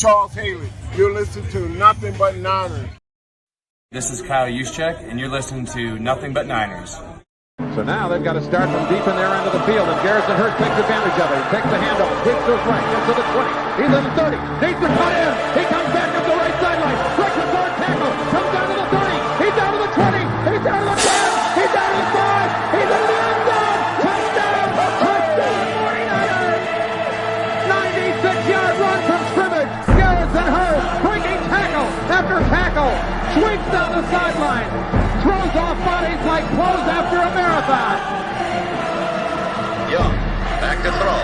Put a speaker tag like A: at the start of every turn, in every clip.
A: Charles Haley. You're listening to Nothing But Niners.
B: This is Kyle Juszczyk, and you're listening to Nothing But Niners.
C: So now they've got to start from deep in their end of the field, and Garrison Hurst takes advantage of it. He takes the handoff, hits to his right, gets to the 20. He's in the 30, needs to cut in. He comes back up the right sideline, breaks a guard tackle, comes down to the 30. He's down to the 20. He's down to the 10. He's down to the 5. He's in the end zone. Touchdown! Touchdown! 49ers! 96-yard run from scrimmage. Garrison Hurst breaking tackle after tackle. Swings down the sideline. Throws off bodies like clothes after a marathon.
D: Young, back to throw.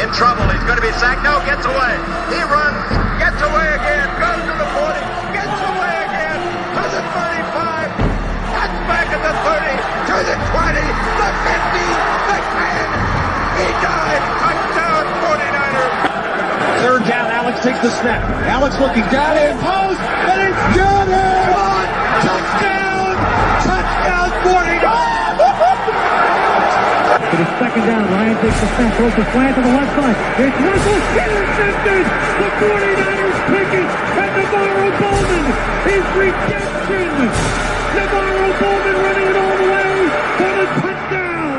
D: In trouble, he's going to be sacked. No, gets away. He runs, gets away again, goes to the 40, gets away again, to the 35, cuts back at the 30, to the 20, the 50, the 10. He died. Touchdown, 49ers.
C: Third down, Alex takes the snap. Alex looking down in post, and it's good. Touchdown! Touchdown, 49ers!
E: It is second down. Ryan takes the snap, throws the flat to the left side. It's Russell intercepted. The 49ers pick it, and Navarro Bowman is redemption. Navarro Bowman running it all the way for the touchdown.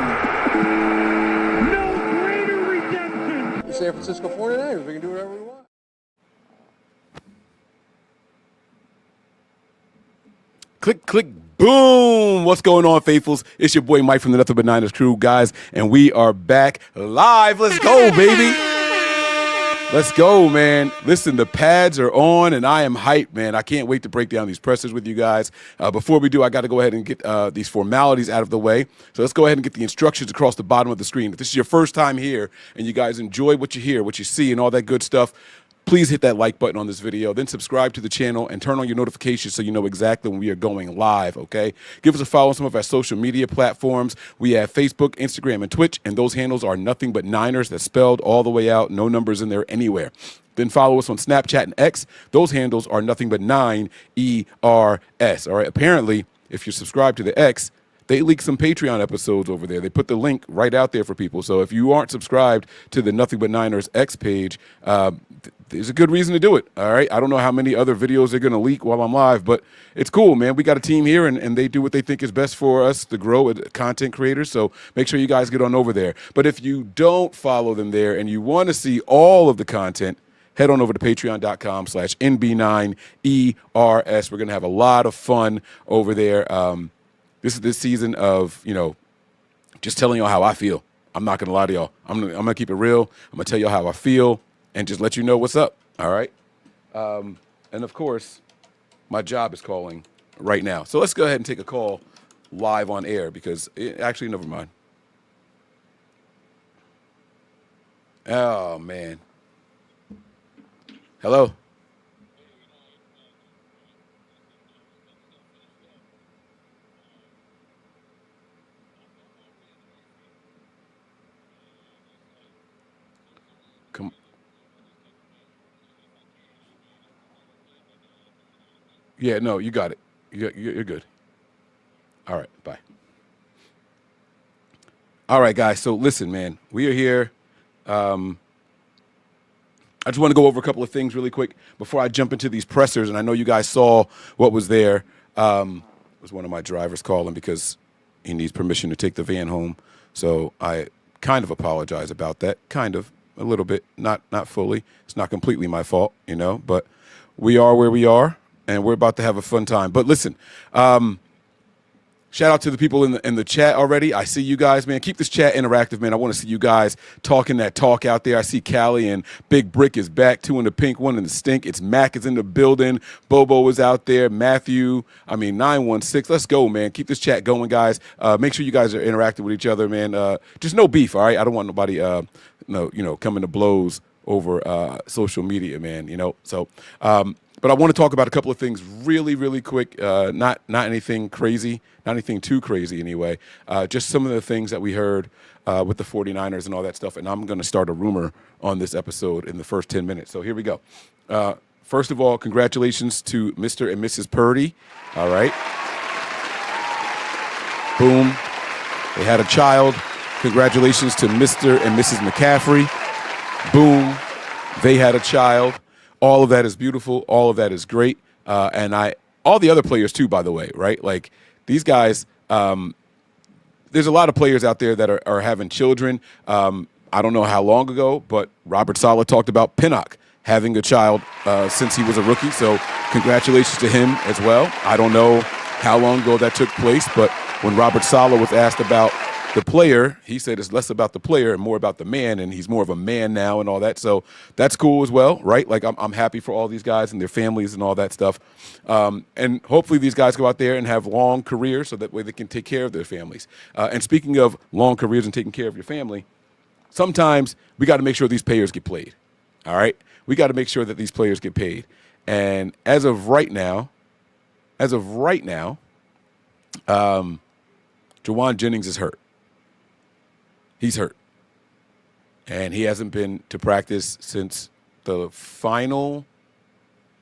E: No greater redemption.
F: The San Francisco 49ers, we can do whatever we want.
G: Click, click, boom. What's going on, faithfuls? It's your boy Mike from the Nothing But Niners crew, guys, and we are back live. Let's go, baby. Let's go, man. Listen, the pads are on, and I am hyped, man. I can't wait to break down these pressers with you guys. Before we do, I got to go ahead and get these formalities out of the way. So let's go ahead and get the instructions across the bottom of the screen. If this is your first time here and you guys enjoy what you hear, what you see, and all that good stuff, please hit that like button on this video, then subscribe to the channel and turn on your notifications so you know exactly when we are going live, okay? Give us a follow on some of our social media platforms. We have Facebook, Instagram, and Twitch, and those handles are Nothing But Niners. That's spelled all the way out, no numbers in there anywhere. Then follow us on Snapchat and X. Those handles are Nothing But 9ERS, all right? Apparently, if you're subscribed to the X, they leak some Patreon episodes over there. They put the link right out there for people. So if you aren't subscribed to the Nothing But Niners X page, there's a good reason to do it, all right? I don't know how many other videos they're going to leak while I'm live, but it's cool, man. We got a team here, and they do what they think is best for us to grow as content creators, so make sure you guys get on over there. But if you don't follow them there and you want to see all of the content, head on over to patreon.com/NB9ERS. We're going to have a lot of fun over there. This is this season of, just telling y'all how I feel. I'm not going to lie to y'all. I'm going to keep it real. I'm going to tell y'all how I feel and just let you know what's up, all right? And, of course, my job is calling right now. So let's go ahead and take a call live on air because actually, never mind. Oh, man. Hello? Yeah, no, you got it. You're good. All right, bye. All right, guys, so listen, man. We are here. I just want to go over a couple of things really quick before I jump into these pressers, and I know you guys saw what was there. It was one of my drivers calling because he needs permission to take the van home, so I kind of apologize about that, kind of, a little bit, not fully. It's not completely my fault, but we are where we are. And we're about to have a fun time. But listen, shout out to the people in the chat already. I see you guys, man. Keep this chat interactive, man. I want to see you guys talking that talk out there. I see Callie and Big Brick is back. 2 in the pink, 1 in the stink. It's Mac is in the building. Bobo is out there. Matthew, 916. Let's go, man. Keep this chat going, guys. Make sure you guys are interacting with each other, man. Just no beef, all right? I don't want nobody, coming to blows over social media, man. So. But I want to talk about a couple of things really, really quick. Not anything crazy, not anything too crazy anyway. Just some of the things that we heard with the 49ers and all that stuff. And I'm going to start a rumor on this episode in the first 10 minutes. So here we go. First of all, congratulations to Mr. and Mrs. Purdy. All right. Boom. They had a child. Congratulations to Mr. and Mrs. McCaffrey. Boom. They had a child. All of that is beautiful. All of that is great. And all the other players too, by the way, right? Like these guys, there's a lot of players out there that are having children. I don't know how long ago, but Robert Saleh talked about Pinnock having a child since he was a rookie. So congratulations to him as well. I don't know how long ago that took place, but when Robert Saleh was asked about the player, he said it's less about the player and more about the man, and he's more of a man now and all that. So that's cool as well, right? Like I'm happy for all these guys and their families and all that stuff. And hopefully these guys go out there and have long careers so that way they can take care of their families. And speaking of long careers and taking care of your family, sometimes we got to make sure these players get played, all right? We got to make sure that these players get paid. And as of right now, Jauan Jennings is hurt. He's hurt. And he hasn't been to practice since the final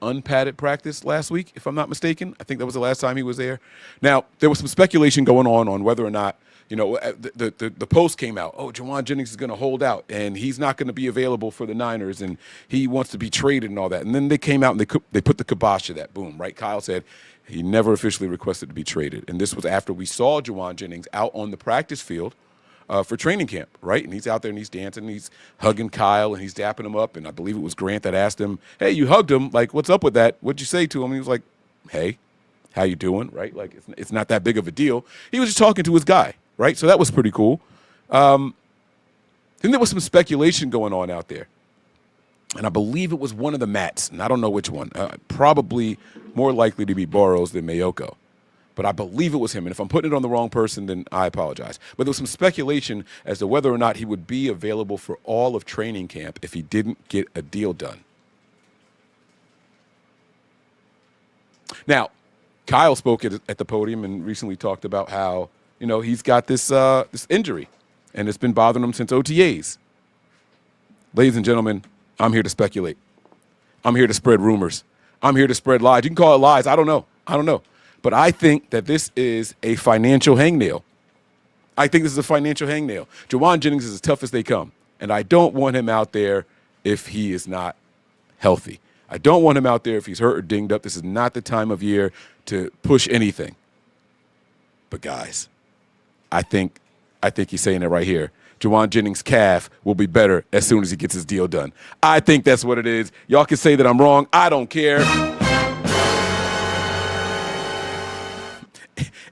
G: unpadded practice last week, if I'm not mistaken. I think that was the last time he was there. Now, there was some speculation going on whether or not, the post came out. Oh, Jauan Jennings is going to hold out, and he's not going to be available for the Niners, and he wants to be traded and all that. And then they came out and they put the kibosh to that. Boom, right? Kyle said he never officially requested to be traded. And this was after we saw Jauan Jennings out on the practice field for training camp, right? And he's out there and he's dancing and he's hugging Kyle and he's dapping him up. And I believe it was Grant that asked him, hey, you hugged him. Like, what's up with that? What'd you say to him? And he was like, hey, how you doing, right? Like, it's not that big of a deal. He was just talking to his guy, right? So that was pretty cool. Then there was some speculation going on out there. And I believe it was one of the Mats, and I don't know which one. Probably more likely to be Burrows than Mayoko. But I believe it was him. And if I'm putting it on the wrong person, then I apologize. But there was some speculation as to whether or not he would be available for all of training camp if he didn't get a deal done. Now, Kyle spoke at the podium and recently talked about how, he's got this injury, and it's been bothering him since OTAs. Ladies and gentlemen, I'm here to speculate. I'm here to spread rumors. I'm here to spread lies. You can call it lies. I don't know. But I think that this is a financial hangnail. Jauan Jennings is as tough as they come, and I don't want him out there if he is not healthy. I don't want him out there if he's hurt or dinged up. This is not the time of year to push anything. But guys, I think he's saying it right here. Jauan Jennings' calf will be better as soon as he gets his deal done. I think that's what it is. Y'all can say that I'm wrong. I don't care.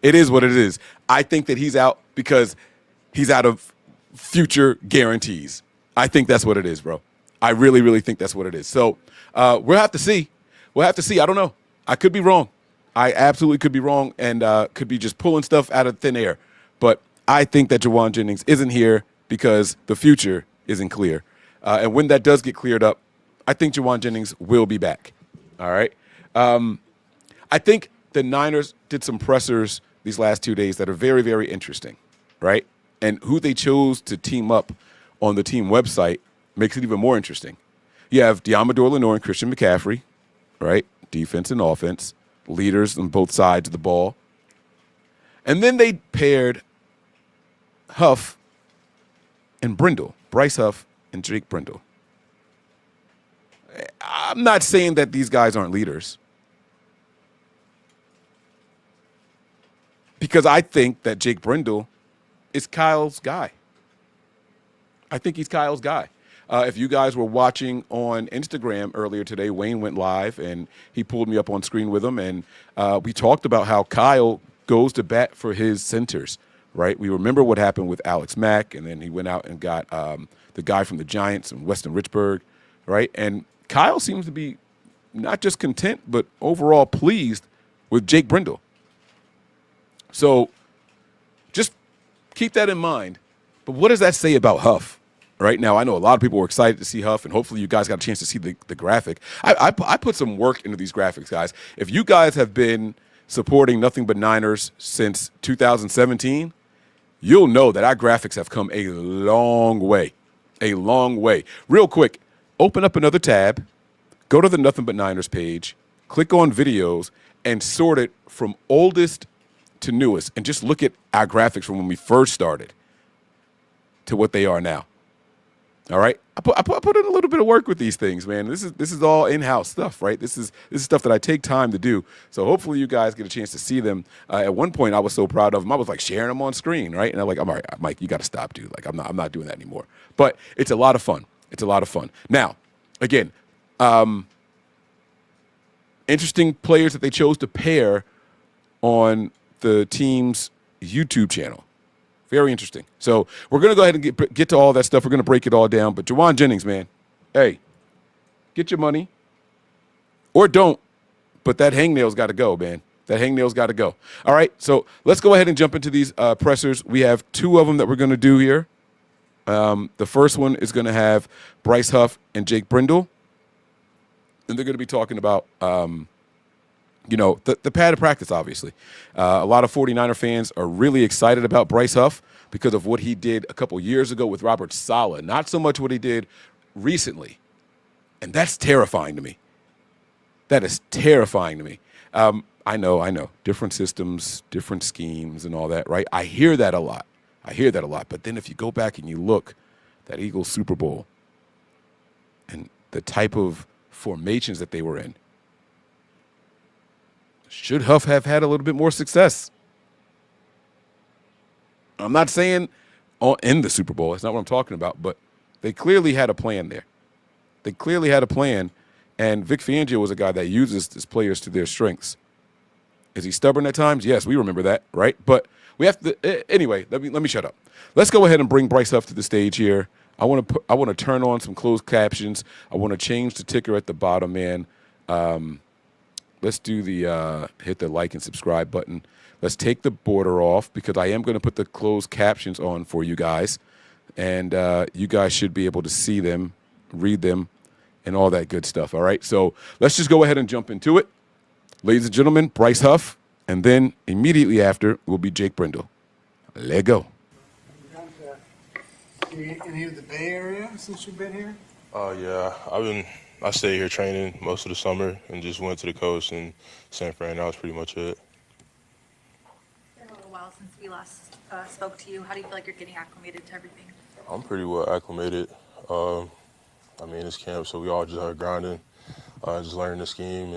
G: It is what it is. I think that he's out because he's out of future guarantees. I think that's what it is, bro. I really, really think that's what it is. So we'll have to see. I don't know. I could be wrong. I absolutely could be wrong and could be just pulling stuff out of thin air. But I think that Jauan Jennings isn't here because the future isn't clear. And when that does get cleared up, I think Jauan Jennings will be back. All right. I think the Niners did some pressers these last 2 days that are very, very interesting, right? And who they chose to team up on the team website makes it even more interesting. You have Deommodore Lenoir and Christian McCaffrey, right? Defense and offense, leaders on both sides of the ball. And then they paired Huff and Brendel, Bryce Huff and Jake Brendel. I'm not saying that these guys aren't leaders, because I think that Jake Brendel is Kyle's guy. I think he's Kyle's guy. If you guys were watching on Instagram earlier today, Wayne went live and he pulled me up on screen with him, and we talked about how Kyle goes to bat for his centers, right? We remember what happened with Alex Mack, and then he went out and got the guy from the Giants and Weston Richburg, right? And Kyle seems to be not just content, but overall pleased with Jake Brendel. So just keep that in mind. But what does that say about Huff? Right now, I know a lot of people were excited to see Huff, and hopefully you guys got a chance to see the graphic. I put some work into these graphics, guys. If you guys have been supporting Nothing But Niners since 2017, you'll know that our graphics have come a long way. A long way. Real quick, open up another tab, go to the Nothing But Niners page, click on videos, and sort it from oldest to newest, and just look at our graphics from when we first started to what they are now. All right, I put in a little bit of work with these things, man. This is all in-house stuff, right? This is stuff that I take time to do. So hopefully you guys get a chance to see them. At one point, I was so proud of them, I was like sharing them on screen, right? And I'm like, I'm all right, Mike, you got to stop, dude. Like I'm not doing that anymore. But it's a lot of fun. It's a lot of fun. Now, again, interesting players that they chose to pair on the team's YouTube channel. Very interesting. So we're going to go ahead and get to all that stuff. We're going to break it all down. But Juwan Jennings, man, hey, get your money or don't. But that hangnail's got to go, man. That hangnail's got to go. All right, so let's go ahead and jump into these pressers. We have two of them that we're going to do here. The first one is going to have Bryce Huff and Jake Brendel. And they're going to be talking about the padded practice, obviously. A lot of 49er fans are really excited about Bryce Huff because of what he did a couple years ago with Robert Saleh, not so much what he did recently. And that's terrifying to me. That is terrifying to me. I know. Different systems, different schemes and all that, right? I hear that a lot. But then if you go back and you look, that Eagles Super Bowl and the type of formations that they were in, should Huff have had a little bit more success? I'm not saying in the Super Bowl. That's not what I'm talking about. But they clearly had a plan there. They clearly had a plan. And Vic Fangio was a guy that uses his players to their strengths. Is he stubborn at times? Yes, we remember that, right? But we have to anyway. Let me shut up. Let's go ahead and bring Bryce Huff to the stage here. I want to turn on some closed captions. I want to change the ticker at the bottom, man. Let's do the hit the like and subscribe button. Let's take the border off because I am going to put the closed captions on for you guys. And you guys should be able to see them, read them, and all that good stuff, all right? So let's just go ahead and jump into it. Ladies and gentlemen, Bryce Huff, and then immediately after will be Jake Brendel. Let go.
A: Any of the Bay Area since you've been here?
H: Yeah, I stayed here training most of the summer and just went to the coast in San Fran. That was pretty much it.
I: It's been a little while since we last spoke to you. How do you feel like you're getting acclimated to everything?
H: I'm pretty well acclimated. It's camp, so we all just are grinding, just learning the scheme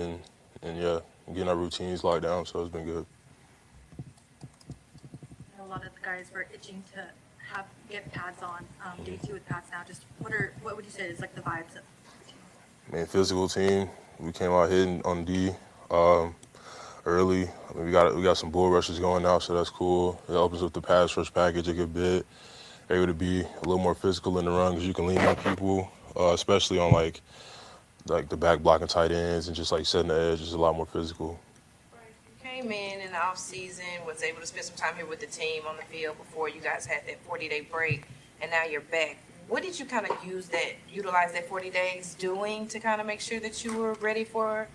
H: and getting our routines locked down, so it's been good.
I: A lot of the guys were itching to get pads on, day 2 with pads now. Just what would you say is like the vibes of the team?
H: Physical team. We came out hitting on D early. We got some bull rushes going now, so that's cool. It opens up the pass rush package a good bit. Able to be a little more physical in the run because you can lean on people, especially on like the back blocking tight ends and just like setting the edge is a lot more physical.
J: Came in the off season, was able to spend some time here with the team on the field before you guys had that 40-day break, and now you're back. What did you kind of utilize that 40 days doing to kind of make sure that you were ready for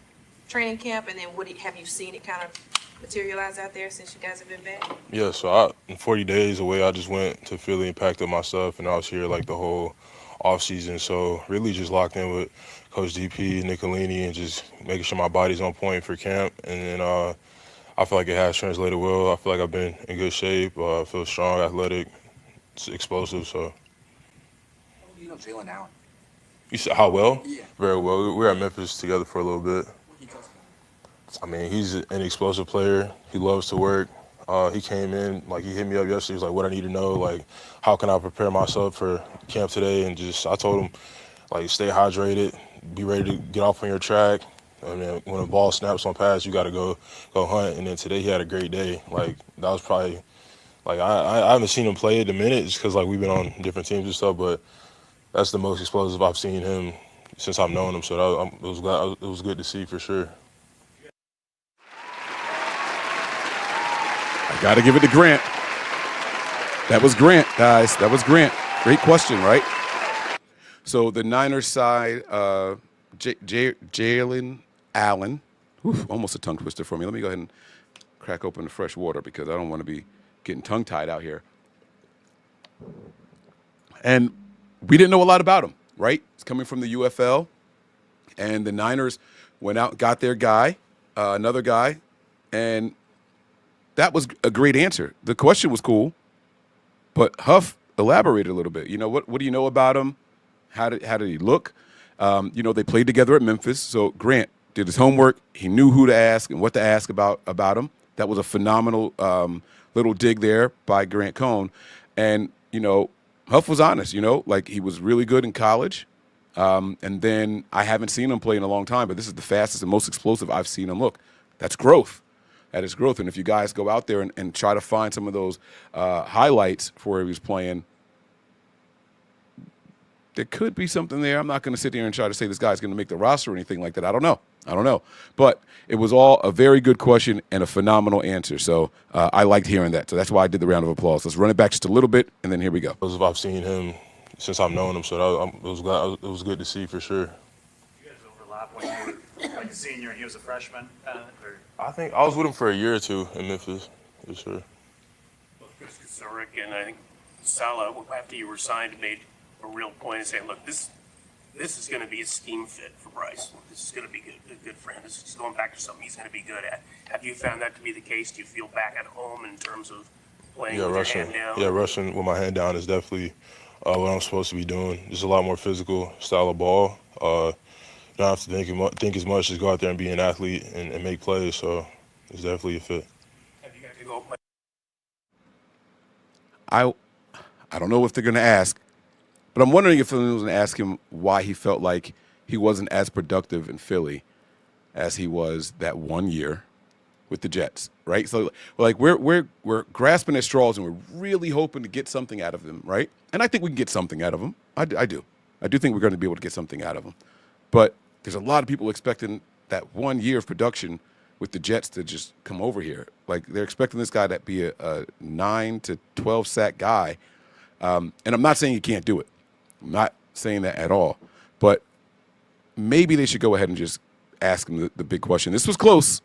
J: training camp? And then have you seen it kind of materialize out there since you guys have been back?
H: Yeah, so in 40 days away, I just went to Philly and packed up my stuff, and I was here like the whole off season. So really just locked in with Coach DP, Nicolini, and just making sure my body's on point for camp. And then I feel like it has translated well. I feel like I've been in good shape. I feel strong, athletic, explosive. So.
K: You know Jalen Allen?
H: You said how well?
K: Yeah.
H: Very well. We were at Memphis together for a little bit. He's an explosive player. He loves to work. He came in, he hit me up yesterday. He was like, what I need to know, how can I prepare myself for camp today? And I told him, stay hydrated, be ready to get off on your track. And then when a ball snaps on pass, you got to go hunt. And then today he had a great day. That was probably, I haven't seen him play at the minute just because, we've been on different teams and stuff, but that's the most explosive I've seen him since I've known him. So it was good to see for sure.
G: I got to give it to Grant. That was Grant, guys. That was Grant. Great question, right? So the Niners side, Jalen Allen. Oof, almost a tongue twister for me. Let me go ahead and crack open the fresh water because I don't want to be getting tongue-tied out here. And we didn't know a lot about him, right? He's coming from the UFL. And the Niners went out and got their guy, another guy, and that was a great answer. The question was cool, but Huff elaborated a little bit. What do you know about him? How did he look? They played together at Memphis, so Grant did his homework. He knew who to ask and what to ask about him. That was a phenomenal little dig there by Grant Cohn. And, Huff was honest, like he was really good in college. And then I haven't seen him play in a long time, but this is the fastest and most explosive I've seen him look. That's growth. That is growth. And if you guys go out there and try to find some of those highlights for where he was playing, there could be something there. I'm not going to sit here and try to say this guy's going to make the roster or anything like that. I don't know. But it was all a very good question and a phenomenal answer. So I liked hearing that. So that's why I did the round of applause. Let's run it back just a little bit, and then here we go.
H: I've seen him since I've known him, so it was good to see for sure.
L: You guys overlap when you were like a senior and he was a freshman?
H: I think I was with him for a year or two in Memphis, for sure.
M: Zurich and I think Salah, after you were signed, made a real point of saying, look, this is going to be a scheme fit for Bryce. This is going to be good for him. This is going back to something he's going to be good at. Have you found that to be the case? Do you feel back at home in terms of playing with your hand down?
H: Yeah, rushing with my hand down is definitely what I'm supposed to be doing. Just a lot more physical style of ball. Not have to think as much, just go out there and be an athlete and make plays. So it's definitely a fit.
M: Have you got to go play?
G: I don't know if they're going to ask, but I'm wondering if someone was going to ask him why he felt like he wasn't as productive in Philly as he was that 1 year with the Jets, right? So, like, we're grasping at straws and we're really hoping to get something out of him, right? And I think we can get something out of him. I do think we're going to be able to get something out of him. But there's a lot of people expecting that 1 year of production with the Jets to just come over here. Like, they're expecting this guy to be a 9 to 12 sack guy. And I'm not saying you can't do it. I'm not saying that at all. But maybe they should go ahead and just ask him the big question. This was close.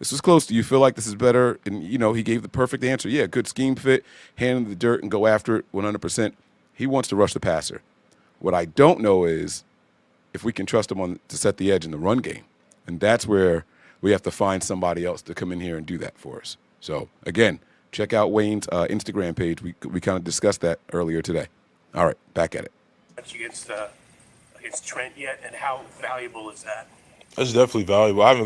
G: Do you feel like this is better? And, he gave the perfect answer. Yeah, good scheme fit, hand in the dirt and go after it 100%. He wants to rush the passer. What I don't know is if we can trust him to set the edge in the run game. And that's where we have to find somebody else to come in here and do that for us. So, again, check out Wayne's Instagram page. We kind of discussed that earlier today. All right, back at it.
M: Against Trent yet, and how valuable is that?
H: It's definitely valuable. I haven't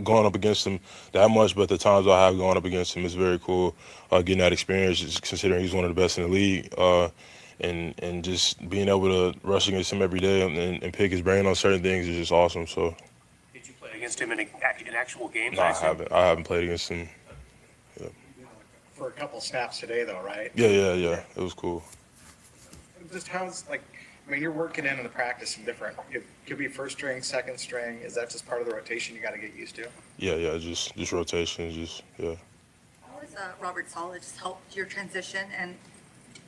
H: gone up against him that much, but the times I have gone up against him, it's very cool getting that experience, just considering he's one of the best in the league. And just being able to rush against him every day and pick his brain on certain things is just awesome. So,
M: did you play against him in actual games?
H: No, I haven't played against him. Yeah.
L: For a couple snaps today, though, right?
H: Yeah. It was cool.
L: Just you're working in the practice and different. It could be first string, second string. Is that just part of the rotation you got to get used to?
H: Yeah, just rotation, yeah.
I: How has Robert Saleh just helped your transition? And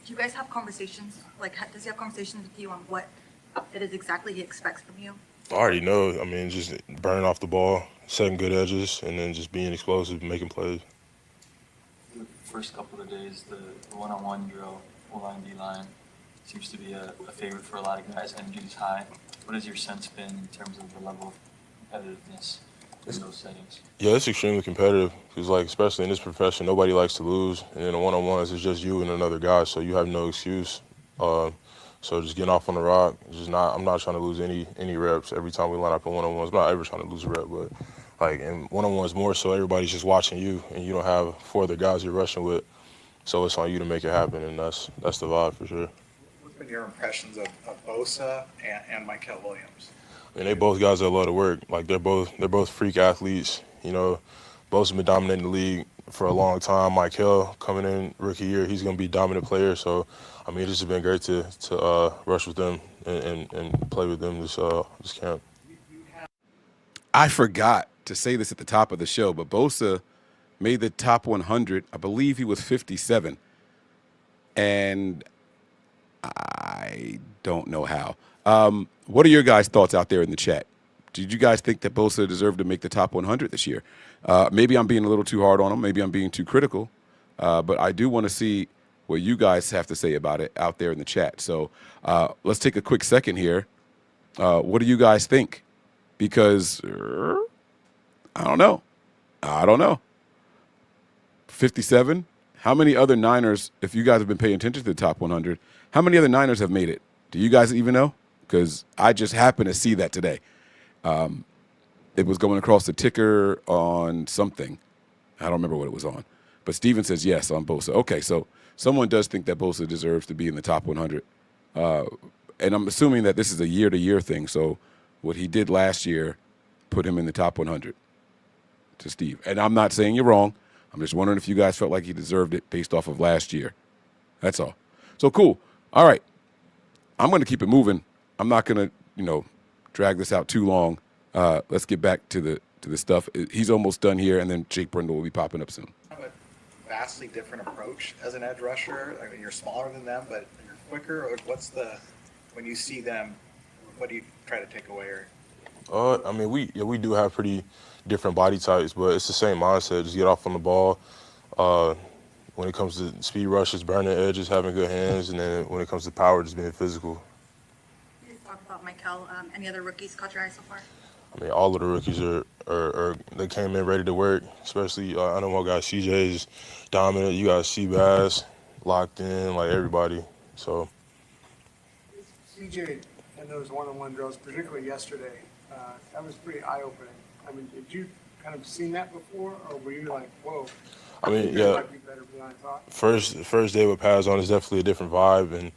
I: do you guys have conversations? Like, does he have conversations with you on what it is exactly he expects from you?
H: I already know. Just burning off the ball, setting good edges, and then just being explosive, making plays.
N: The first couple of days, the one-on-one drill, O-line, D-line, seems to be a favorite for a lot of guys. Energy is high. What has your sense been in terms of the level of competitiveness in those settings? Yeah,
H: it's extremely competitive because, especially in this profession, nobody likes to lose. And in the one-on-ones, it's just you and another guy, so you have no excuse. So just getting off on the rock, I'm not trying to lose any reps every time we line up in one-on-ones. I'm not ever trying to lose a rep, but in one-on-ones more so everybody's just watching you, and you don't have 4 other guys you're rushing with. So it's on you to make it happen, and that's the vibe for sure.
L: What's been your impressions of Bosa and Michael Williams?
H: They both guys that love to work. They're both freak athletes. Bosa's been dominating the league for a long time. Michael coming in rookie year, he's going to be a dominant player. So, it's just been great to rush with them and play with them this camp.
G: I forgot to say this at the top of the show, but Bosa made the top 100. I believe he was 57. And I don't know how. What are your guys' thoughts out there in the chat? Did you guys think that Bosa deserved to make the top 100 this year? Maybe I'm being a little too hard on him. Maybe I'm being too critical. But I do want to see what you guys have to say about it out there in the chat. So let's take a quick second here. What do you guys think? Because I don't know. 57? How many other Niners, if you guys have been paying attention to the top 100, how many other Niners have made it? Do you guys even know? because I just happened to see that today. It was going across the ticker on something. I don't remember what it was on. But Steven says yes on Bosa. Okay, so someone does think that Bosa deserves to be in the top 100. And I'm assuming that this is a year-to-year thing. So what he did last year put him in the top 100 to Steve. And I'm not saying you're wrong. I'm just wondering if you guys felt like he deserved it based off of last year. That's all. So cool. All right. I'm going to keep it moving. I'm not going to, drag this out too long. Let's get back to the stuff. He's almost done here, and then Jake Brendel will be popping up soon.
L: Have a vastly different approach as an edge rusher. I mean, you're smaller than them, but you're quicker. Or when you see them, what do you try to take away?
H: I mean, we do have pretty different body types, but it's the same mindset. Just get off on the ball. When it comes to speed rushes, burning edges, having good hands, and then when it comes to power, just being physical.
I: You just talk about Michael. Any other rookies caught your eye so far?
H: I mean, all of the rookies are they came in ready to work. Especially I know one guy, CJ's dominant. You got Seabass locked in, like everybody. So.
A: CJ and those one-on-one drills, particularly yesterday, that was pretty eye-opening. I mean, did you kind of seen that before, or were you like, whoa?
H: I mean, yeah.
A: Might be better than I thought.
H: First day with Paz on is definitely a different vibe, and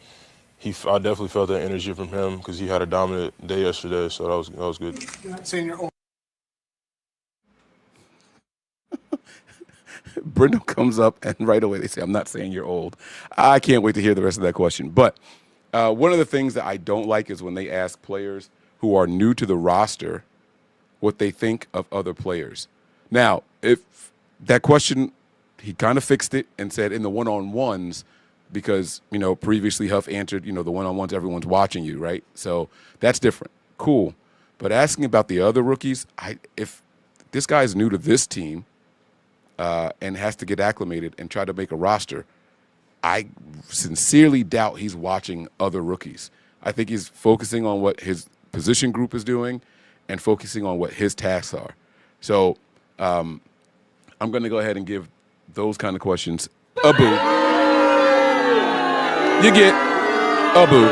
H: I definitely felt that energy from him because he had a dominant day yesterday, so that was good.
A: You're not saying you're old.
G: Brendel comes up, and right away they say, I'm not saying you're old. I can't wait to hear the rest of that question. But one of the things that I don't like is when they ask players who are new to the roster what they think of other players. Now, if that question, he kind of fixed it and said in the one-on-ones because, previously Huff answered, the one-on-ones, everyone's watching you, right? So that's different. Cool. But asking about the other rookies, if this guy's new to this team and has to get acclimated and try to make a roster, I sincerely doubt he's watching other rookies. I think he's focusing on what his position group is doing and focusing on what his tasks are. So I'm going to go ahead and give those kind of questions a boo. You get a boo.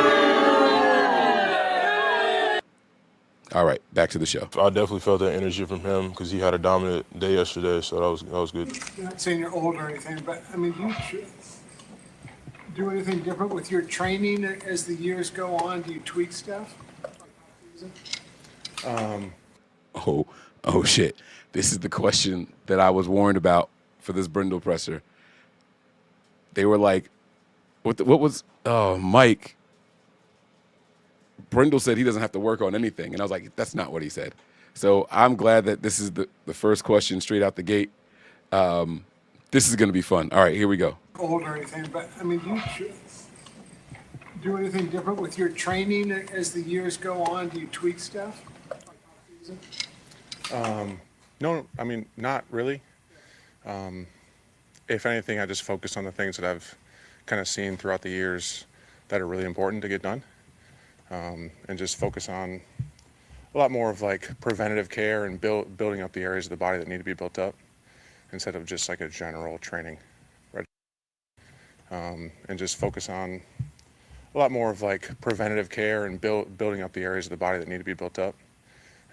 G: All right, back to the show.
H: I definitely felt that energy from him because he had a dominant day yesterday, so that was good.
A: You're not saying you're old or anything, but I mean, do you do anything different with your training as the years go on? Do you tweak stuff?
G: Oh shit. This is the question that I was warned about for this Brendel presser. They were like, Mike, Brendel said he doesn't have to work on anything. And I was like, that's not what he said. So I'm glad that this is the first question straight out the gate. This is going to be fun. All right, here we go.
A: Old or anything, but I mean, do you do anything different with your training as the years go on? Do you tweak stuff?
F: No, I mean, not really. If anything, I just focus on the things that I've kind of seen throughout the years that are really important to get done, and just focus on a lot more of like preventative care and building up the areas of the body that need to be built up instead of just like a general training regimen. And just focus on a lot more of like preventative care and building up the areas of the body that need to be built up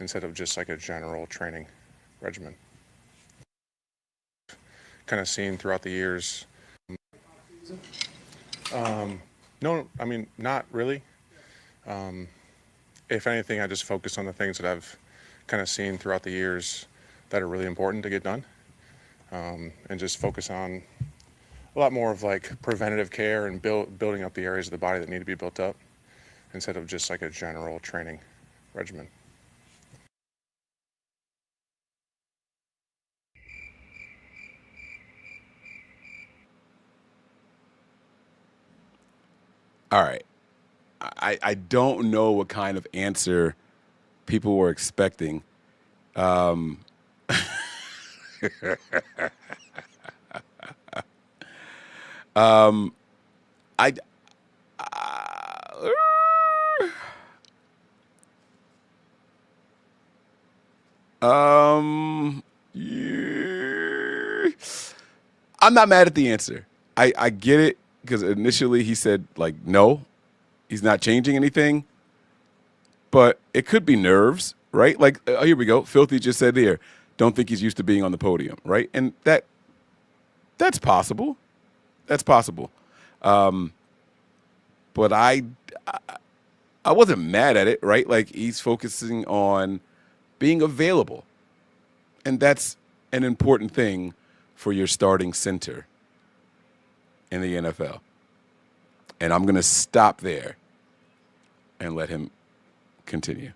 F: instead of just like a general training regimen. Kind of seen throughout the years. No, I mean, not really. If anything, I just focus on the things that I've kind of seen throughout the years that are really important to get done, and just focus on a lot more of like preventative care and building up the areas of the body that need to be built up instead of just like a general training regimen.
G: All right. I don't know what kind of answer people were expecting. I'm not mad at the answer. I get it because initially he said like no, he's not changing anything. but it could be nerves, right? Like, here we go. Filthy just said there, don't think he's used to being on the podium, right? And that's possible. That's possible. But I wasn't mad at it, right? Like, he's focusing on being available. And that's an important thing for your starting center in the NFL. And I'm going to stop there and let him continue.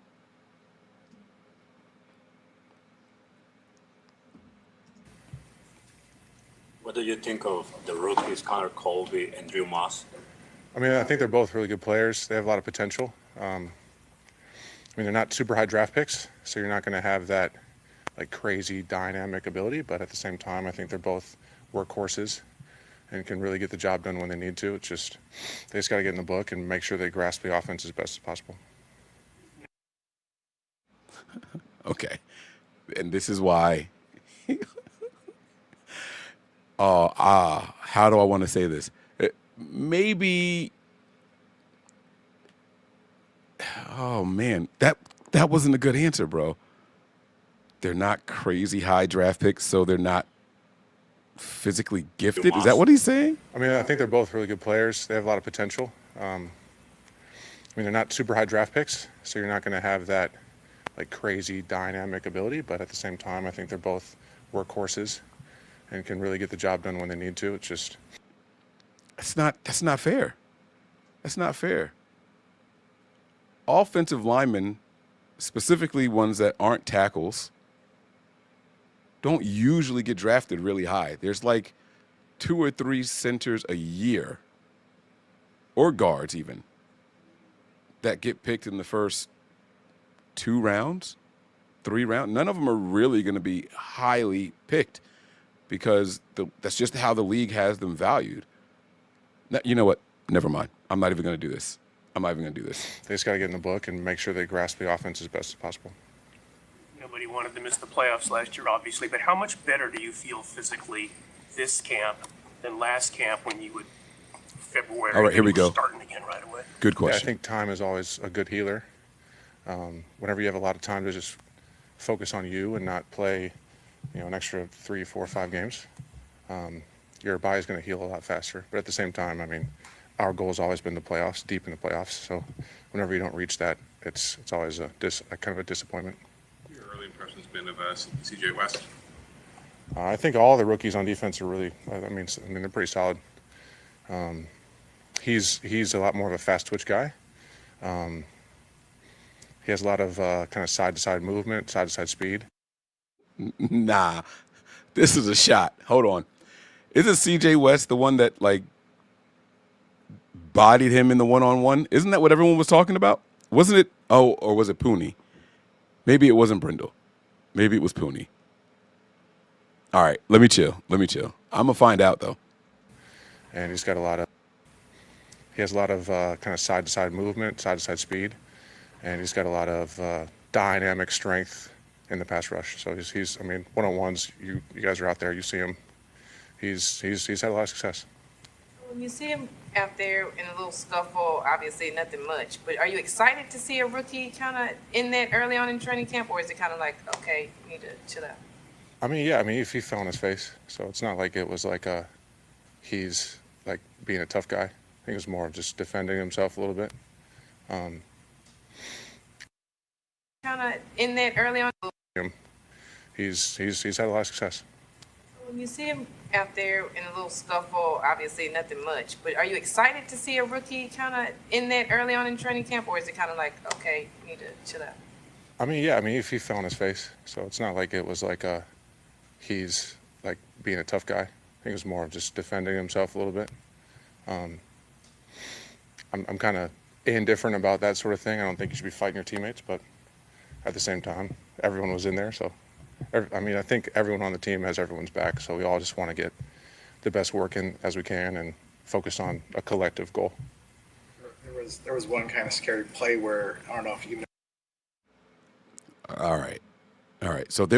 O: What do you think of the rookies, Connor Colby and Drew Moss?
F: I mean, I think they're both really good players. They have a lot of potential. I mean, they're not super high draft picks, so you're not going to have that like crazy dynamic ability. But at the same time, I think they're both workhorses and can really get the job done when they need to. It's just they just got to get in the book and make sure they grasp the offense as best as possible.
G: Okay, and this is why. How do I want to say this? Maybe. Oh man, that wasn't a good answer, bro. They're not crazy high draft picks, so they're not physically gifted. Is that what he's saying?
F: I mean, I think they're both really good players. They have a lot of potential. I mean, they're not super high draft picks, so you're not going to have that like crazy dynamic ability. But at the same time, I think they're both workhorses and can really get the job done when they need to. It's just
G: that's not fair. That's not fair. Offensive linemen, specifically ones that aren't tackles, don't usually get drafted really high. There's like 2 or 3 centers a year, or guards even, that get picked in the first 2 rounds, 3 rounds. None of them are really going to be highly picked because that's just how the league has them valued. Now, you know what? Never mind. I'm not even going to do this. They just got to get in the book and make sure they grasp the offense as best as possible.
M: Nobody wanted to miss the playoffs last year, obviously, but how much better do you feel physically this camp than last camp when you would February?
G: All right, here we go.
M: Starting again right away.
G: Good question.
F: Yeah, I think time is always a good healer. Whenever you have a lot of time to just focus on you and not play, an extra 3, 4, 5 games, your body's going to heal a lot faster. But at the same time, I mean, our goal has always been the playoffs, deep in the playoffs. So whenever you don't reach that, it's always a kind of a disappointment.
P: Your early impressions been of CJ West?
F: I think all the rookies on defense are really, I mean, they're pretty solid. He's a lot more of a fast twitch guy. He has a lot of kind of side-to-side movement, side-to-side speed.
G: Nah, this is a shot. Hold on. Isn't CJ West the one that, like, bodied him in the one-on-one? Isn't that what everyone was talking about? Wasn't it? Oh, or was it Pooney? Maybe it wasn't Brendel. Maybe it was Pooney. All right, let me chill. I'm going to find out, though.
F: And he has a lot of kind of side-to-side movement, side-to-side speed. And he's got a lot of dynamic strength in the pass rush. So he's I mean, one-on-ones, you guys are out there, you see him. He's had a lot of success.
J: When you see him out there in a little scuffle, obviously nothing much, but are you excited to see a rookie kind of in that early on in training camp, or is it kind of like, okay, you need to chill out?
F: I mean, yeah, if he fell on his face. So it's not like it was like he's like being a tough guy. I think it was more of just defending himself a little bit.
J: Kind of in that early on.
F: He's had a lot of success.
J: When you see him out there in a little scuffle, obviously nothing much, but are you excited to see a rookie kind of in that early on in training camp, or is it kind of like, okay, you need to chill out?
F: I mean, yeah, if he fell on his face. So it's not like it was like he's like being a tough guy. I think it was more of just defending himself a little bit. I'm kind of indifferent about that sort of thing. I don't think you should be fighting your teammates, but at the same time, everyone was in there. So, I think everyone on the team has everyone's back. So we all just want to get the best work in as we can and focus on a collective goal.
L: There was one kind of scary play where, I don't know if you know.
G: All right. So it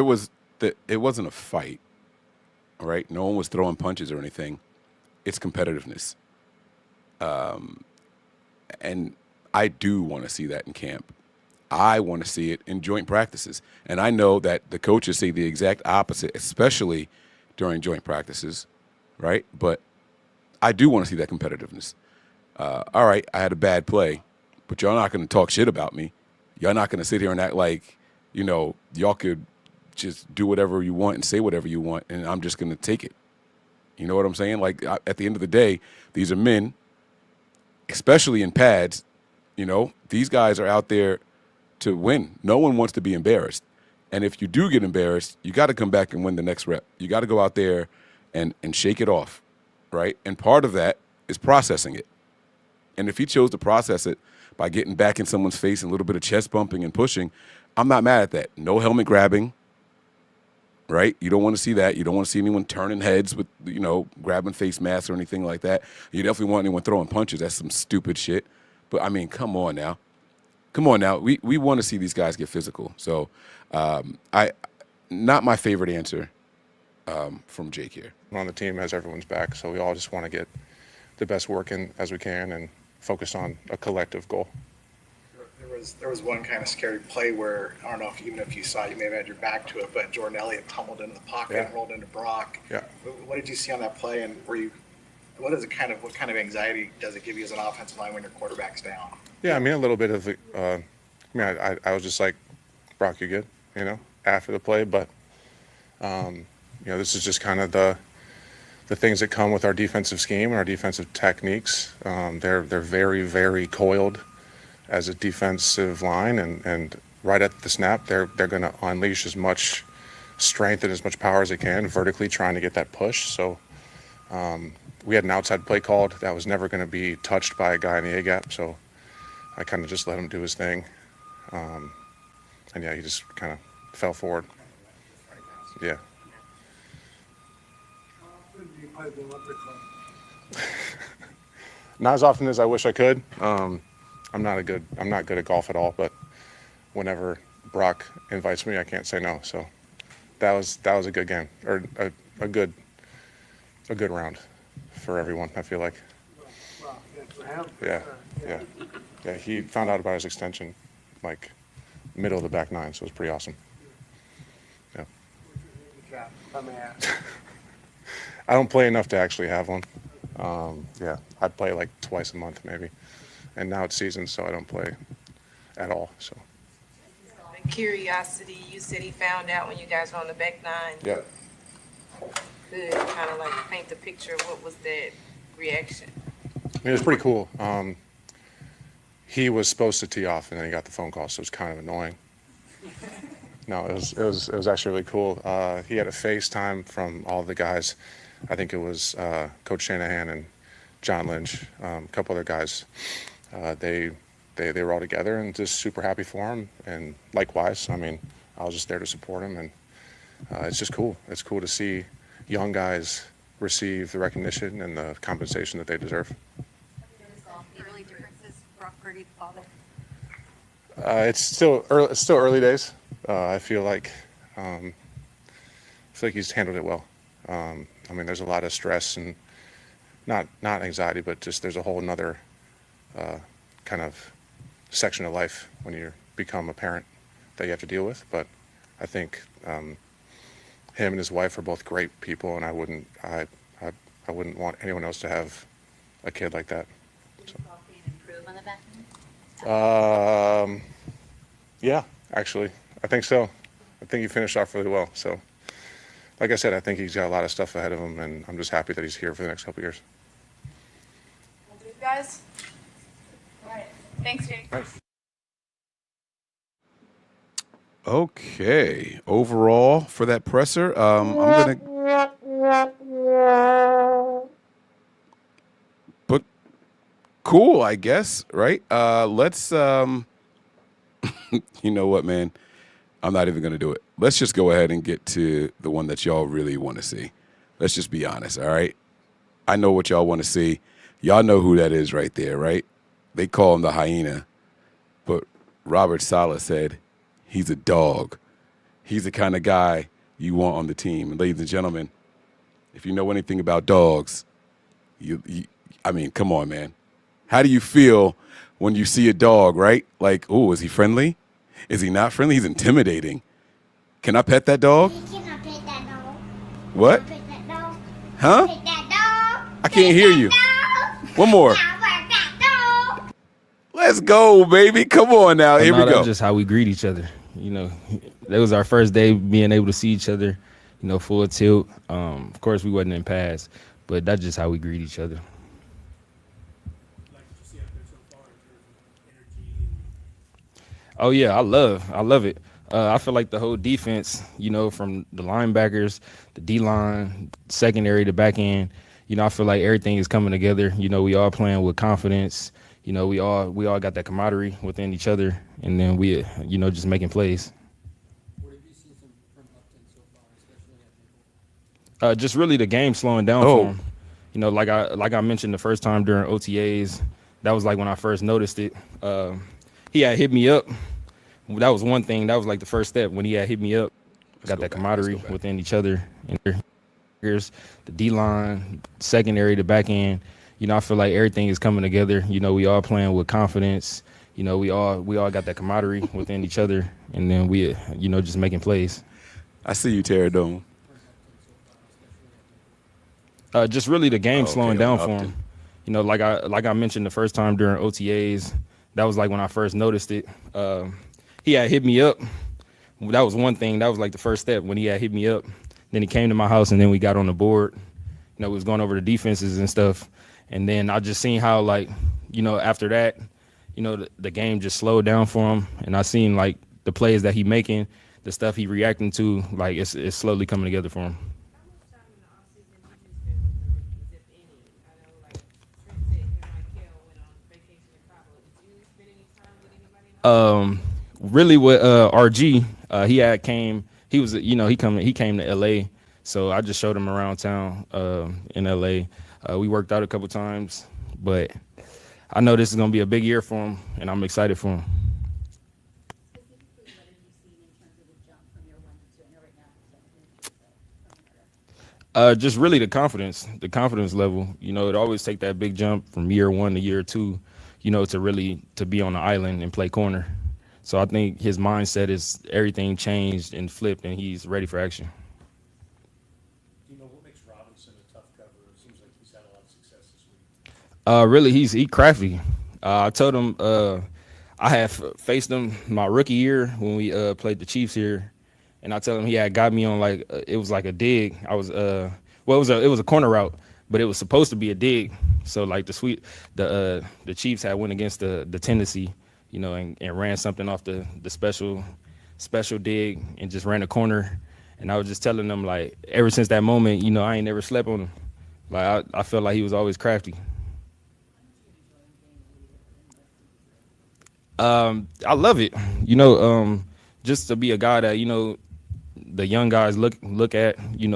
G: wasn't a fight, all right? No one was throwing punches or anything. It's competitiveness. And I do want to see that in camp. I want to see it in joint practices. And I know that the coaches say the exact opposite, especially during joint practices, right? But I do want to see that competitiveness. All right, I had a bad play, but y'all not going to talk shit about me. Y'all not going to sit here and act like, y'all could just do whatever you want and say whatever you want, and I'm just going to take it. You know what I'm saying? Like, at the end of the day, these are men, especially in pads. These guys are out there to win. No one wants to be embarrassed. And if you do get embarrassed, you got to come back and win the next rep. You got to go out there and shake it off, right? And part of that is processing it. And if he chose to process it by getting back in someone's face and a little bit of chest bumping and pushing, I'm not mad at that. No helmet grabbing, right? You don't want to see that. You don't want to see anyone turning heads with, grabbing face masks or anything like that. You definitely want anyone throwing punches. That's some stupid shit. But, I mean, come on now. We want to see these guys get physical. So, not my favorite answer from Jake here.
F: On the team has everyone's back, so we all just want to get the best work in as we can and focus on a collective goal.
L: There was one kind of scary play where, I don't know even if you saw it, you may have had your back to it, but Jordan Elliott tumbled into the pocket and rolled into Brock.
F: Yeah.
L: What did you see on that play, and what kind of anxiety does it give you as an offensive line when your quarterback's down?
F: Yeah, I mean, a little bit of, I was just like, Brock, you good, after the play, but, this is just kind of the things that come with our defensive scheme and our defensive techniques. They're very, very coiled as a defensive line, and right at the snap, they're going to unleash as much strength and as much power as they can, vertically trying to get that push. So we had an outside play called that was never going to be touched by a guy in the A-gap, so I kind of just let him do his thing. And yeah, he just kind of fell forward. Yeah.
A: How often do you play the Olympic Club?
F: Not as often as I wish I could. I'm not good at golf at all, but whenever Brock invites me, I can't say no. So that was a good game, or a good round for everyone, I feel like.
A: Well, yeah, for him.
F: Yeah. He found out about his extension like middle of the back nine, so it was pretty awesome. Yeah.
A: Handicap, if I may ask.
F: I don't play enough to actually have one. I play like twice a month maybe, and now it's season, so I don't play at all. So.
J: Curiosity, you said he found out when you guys were on the back nine.
F: Yeah.
J: Good, kind of like paint the picture. What was that reaction?
F: It was pretty cool. He was supposed to tee off, and then he got the phone call, so it was kind of annoying. No, it was actually really cool. He had a FaceTime from all the guys. I think it was Coach Shanahan and John Lynch, a couple other guys. They were all together and just super happy for him. And likewise, I mean, I was just there to support him, and it's just cool. It's cool to see young guys receive the recognition and the compensation that they deserve.
I: Early differences, Brock Purdy, the father.
F: It's still early days. I feel like he's handled it well. I mean, there's a lot of stress and not anxiety, but just there's a whole nother kind of section of life when you become a parent that you have to deal with. But I think him and his wife are both great people, and I wouldn't want anyone else to have a kid like that. So. Yeah, actually, I think so. I think he finished off really well. So, like I said, I think he's got a lot of stuff ahead of him, and I'm just happy that he's here for the next couple of years.
J: Well, good, guys. All right. Thanks, Jake.
F: Thanks.
G: Okay. Overall, for that presser, I'm going to... But cool, I guess, right? Let's... You know what, man? I'm not even going to do it. Let's just go ahead and get to the one that y'all really want to see. Let's just be honest, all right? I know what y'all want to see. Y'all know who that is right there, right? They call him the hyena. But Robert Saleh said he's a dog. He's the kind of guy you want on the team. And ladies and gentlemen, if you know anything about dogs, I mean, come on, man. How do you feel when you see a dog, right? Like, oh, is he friendly? Is he not friendly? He's intimidating. Can I pet that dog?
Q: Can I pet that dog?
G: What?
Q: Pet that dog?
G: Huh?
Q: Pet that dog?
G: I can't hear you. One more. Let's go, baby. Come on now. Here we go.
R: That's just how we greet each other. That was our first day being able to see each other, full tilt. Of course, we wasn't in pass, but that's just how we greet each other. Oh yeah, I love it. I feel like the whole defense, from the linebackers, the D line, secondary, the back end, I feel like everything is coming together. We all playing with confidence. We all got that camaraderie within each other, and then we, just making plays.
S: What have you seen from Upton so far, especially at
R: Just really the game slowing down for him. Like I mentioned the first time during OTAs, that was like when I first noticed it. He had hit me up. That was one thing. That was like the first step when he had hit me up. Got that camaraderie within each other. And here's the D line, secondary, the back end. I feel like everything is coming together. We all playing with confidence. We all got that camaraderie within each other, and then we, just making plays.
G: I see you, Terradome.
R: Just really the game slowing down for him. Like I mentioned the first time during OTAs, that was like when I first noticed it. He had hit me up. That was one thing. That was like the first step when he had hit me up. Then he came to my house, and then we got on the board. We was going over the defenses and stuff. And then I just seen how, like, after that, the game just slowed down for him. And I seen, like, the plays that he making, the stuff he reacting to, like, it's slowly coming together for him. Really with RG, he came to LA, so I just showed him around town in LA. We worked out a couple times, but I know this is gonna be a big year for him, and I'm excited for him. Just really the confidence level. It always take that big jump from year 1 to year 2, to be on the island and play corner. So I think his mindset is everything changed and flipped, and he's ready for action.
S: Do you know what makes Robinson a tough cover? It seems like he's had a lot of success this week.
R: Really, he's crafty. I told him I had faced him my rookie year when we played the Chiefs here, and I told him he had got me on it was like a dig. I was it was a corner route, but it was supposed to be a dig. So like the Chiefs had went against the Tennessee, and ran something off the special dig and just ran a corner. And I was just telling them, like, ever since that moment, I ain't never slept on him. Like I felt like he was always crafty. I love it. Just to be a guy that, the young guys look at,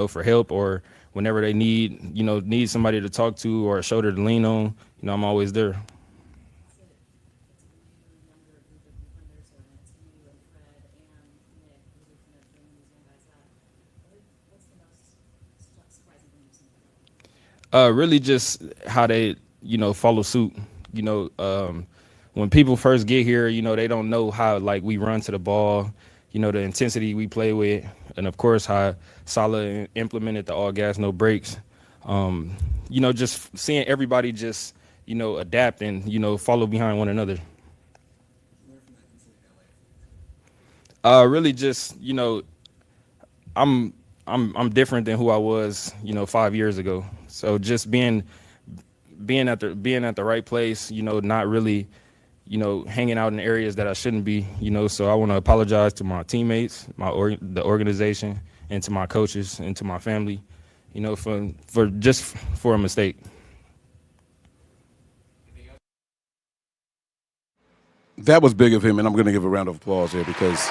R: for help, or whenever they need somebody to talk to or a shoulder to lean on, I'm always there. Really just how they, follow suit. When people first get here, they don't know how, like, we run to the ball, the intensity we play with, and of course how Saleh implemented the all gas, no brakes. Just seeing everybody just, adapt and, follow behind one another. Really just, I'm different than who I was, 5 years ago. So just being at the right place, not really, hanging out in areas that I shouldn't be, so I want to apologize to my teammates, the organization, and to my coaches and to my family, for a mistake.
G: That was big of him, and I'm going to give a round of applause here because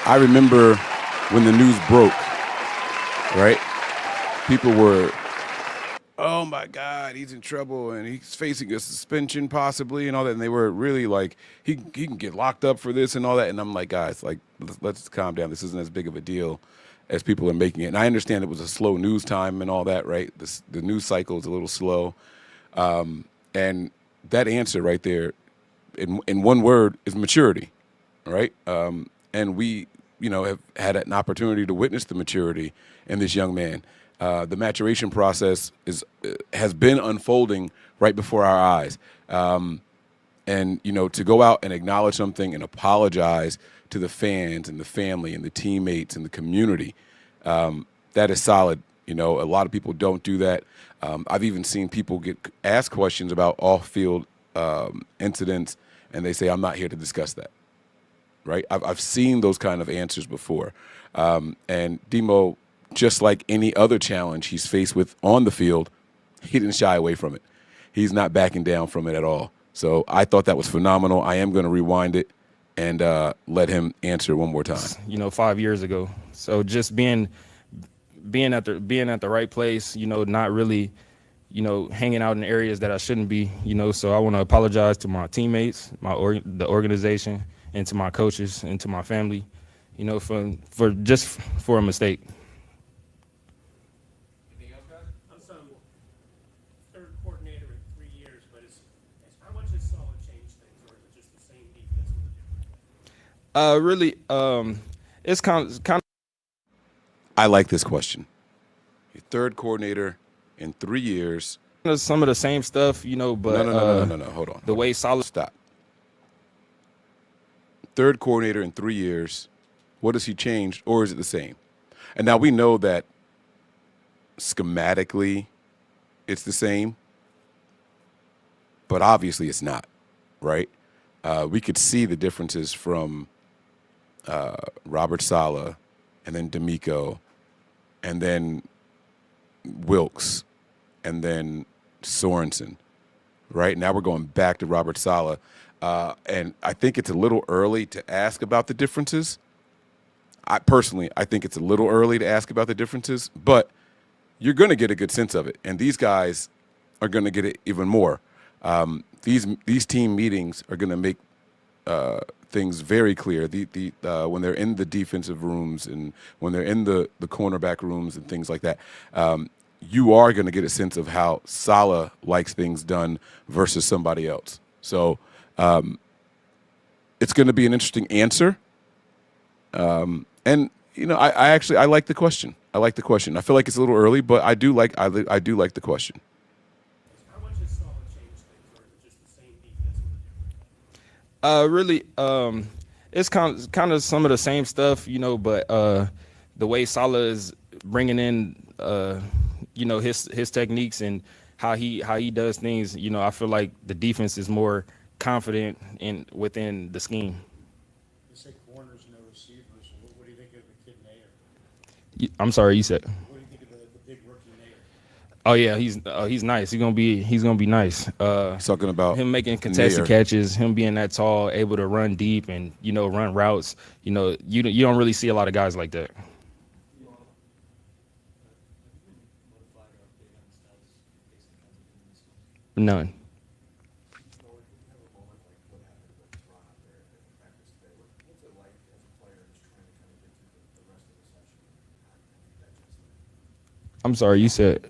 G: I remember when the news broke, right? People were, oh my God, he's in trouble and he's facing a suspension possibly and all that. And they were really like, he can get locked up for this and all that. And I'm like, guys, like, let's calm down. This isn't as big of a deal as people are making it. And I understand it was a slow news time and all that, right? The news cycle is a little slow. And that answer right there in one word, is maturity, right? And we, have had an opportunity to witness the maturity in this young man. The maturation process has been unfolding right before our eyes. And, to go out and acknowledge something and apologize to the fans and the family and the teammates and the community, that is solid. A lot of people don't do that. I've even seen people get asked questions about off-field incidents, and they say, I'm not here to discuss that, right? I've seen those kind of answers before. And Demo, just like any other challenge he's faced with on the field, he didn't shy away from it. He's not backing down from it at all. So I thought that was phenomenal. I am going to rewind it and let him answer one more time.
R: 5 years ago. So just being at the right place, not really, hanging out in areas that I shouldn't be, So I want to apologize to my teammates, the organization, and to my coaches and to my family, for a mistake.
S: I'm some third coordinator in 3 years, but how much has Saleh changed things, or is it just the same defense with a different?
R: Really, it's kind of.
G: I like this question. Your third coordinator in 3 years.
R: Some of the same stuff, but
G: No. Hold on.
R: The way Saleh.
G: Stop. Third coordinator in 3 years. What has he changed, or is it the same? And now we know that schematically it's the same, but obviously it's not, right? We could see the differences from Robert Saleh and then D'Amico and then Wilkes and then Sorensen, right? Now we're going back to Robert Saleh. And I think it's a little early to ask about the differences. I think it's a little early to ask about the differences, but you're going to get a good sense of it. And these guys are going to get it even more. These team meetings are going to make things very clear. When they're in the defensive rooms and when they're in the cornerback rooms and things like that, you are going to get a sense of how Saleh likes things done versus somebody else. So it's going to be an interesting answer. And I like the question. I like the question. I feel like it's a little early, but I do like the question.
S: How much has Saleh changed things, or is it just the same defense with a different?
R: Really, it's kind of some of the same stuff, but the way Saleh is bringing in, his techniques and how he does things, I feel like the defense is more confident within the scheme.
S: You say corners, no receivers. What do you think of the kid Nair?
R: I'm sorry, you said.
S: What do you think of the big rookie Nair?
R: Oh yeah, he's nice. He's gonna be nice.
G: He's talking about
R: him making contested catches, him being that tall, able to run deep and run routes. You don't really see a lot of guys like that. None. I'm sorry, you said.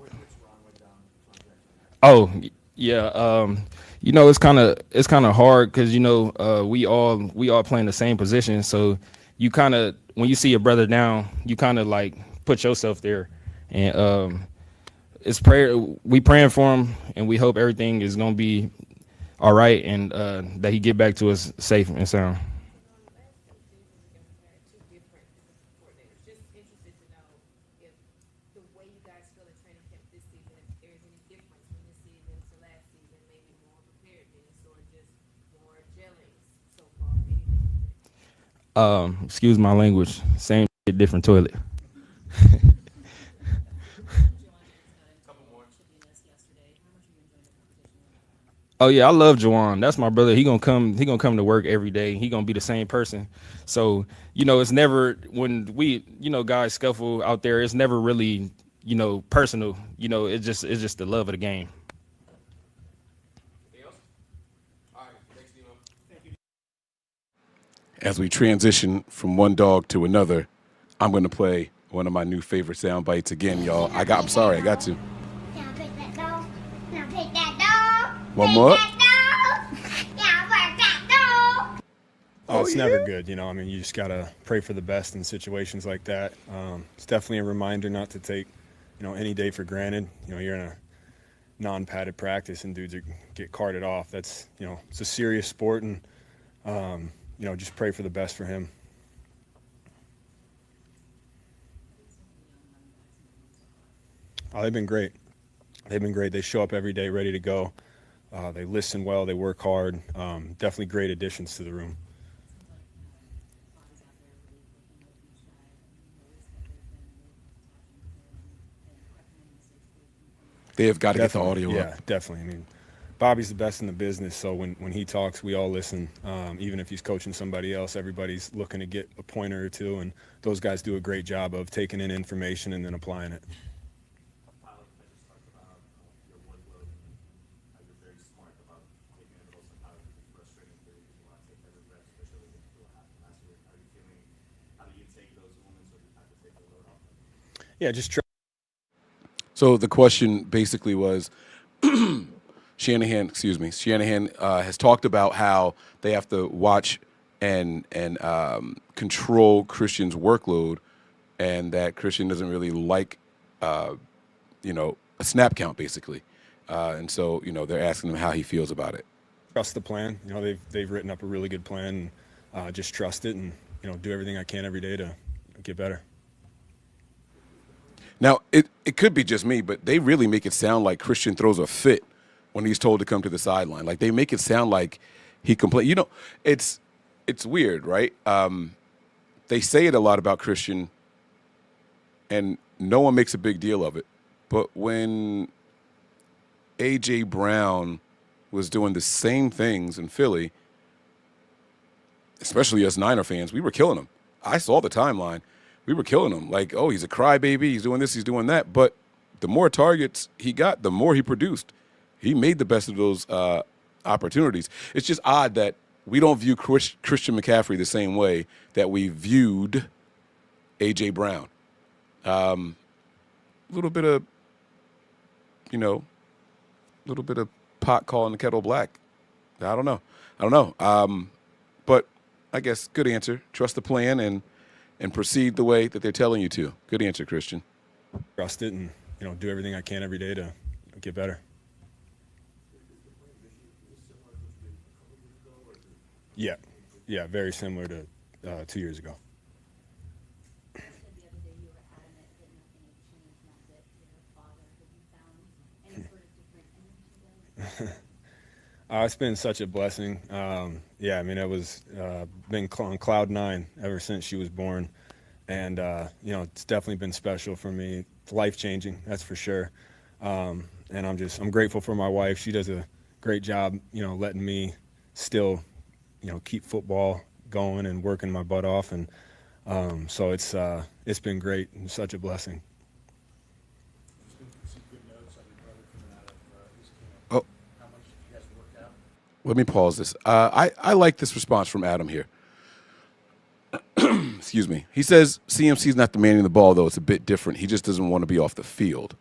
R: Oh yeah, it's kind of hard because we all play in the same position. So you kind of, when you see your brother down, you kind of like put yourself there, and it's prayer. We praying for him, and we hope everything is gonna be all right, and that he get back to us safe and sound. Excuse my language. Same shit, different toilet. Oh yeah, I love Juwan. That's my brother. He gonna come to work every day. He gonna be the same person. So it's never, when we guys scuffle out there, it's never really personal. It's just the love of the game.
G: As we transition from one dog to another, I'm going to play one of my new favorite sound bites again, y'all. I'm sorry, I got to.
Q: Now pick that dog. Now pick that dog.
G: One more.
Q: Pick that dog. Now work that
T: it's never good, I mean, you just got to pray for the best in situations like that. It's definitely a reminder not to take, any day for granted. You're in a non-padded practice and dudes get carted off. That's, it's a serious sport, and, just pray for the best for him. Oh, they've been great. They show up every day ready to go. They listen well. They work hard. Definitely great additions to the room.
G: They have got to get the audio
T: Yeah,
G: up.
T: definitely. I mean, Bobby's the best in the business, so when he talks, we all listen. Even if he's coaching somebody else, everybody's looking to get a pointer or two, and those guys do a great job of taking in information and then applying it. Yeah, just try.
G: So the question basically was, Shanahan has talked about how they have to watch and control Christian's workload, and that Christian doesn't really like, a snap count basically, and so they're asking him how he feels about it.
T: Trust the plan. They've written up a really good plan. And, just trust it, and do everything I can every day to get better.
G: Now, it could be just me, but they really make it sound like Christian throws a fit when he's told to come to the sideline. Like, they make it sound like he complains. It's weird, right? They say it a lot about Christian, and no one makes a big deal of it. But when A.J. Brown was doing the same things in Philly, especially us Niner fans, we were killing him. I saw the timeline. We were killing him. Like, oh, he's a crybaby. He's doing this. He's doing that. But the more targets he got, the more he produced. He made the best of those opportunities. It's just odd that we don't view Christian McCaffrey the same way that we viewed A.J. Brown. A little bit of, pot calling the kettle black. I don't know. But I guess good answer. Trust the plan and proceed the way that they're telling you to. Good answer, Christian.
T: Trust it and, do everything I can every day to get better. Yeah, very similar to 2 years ago. It's been such a blessing. It was been on cloud nine ever since she was born. And, it's definitely been special for me. It's life-changing, that's for sure. And I'm grateful for my wife. She does a great job, letting me still, keep football going and working my butt off. And so it's been great and such a blessing.
G: Oh, let me pause this. I like this response from Adam here. Excuse me. He says CMC's not demanding the ball, though. It's a bit different. He just doesn't want to be off the field.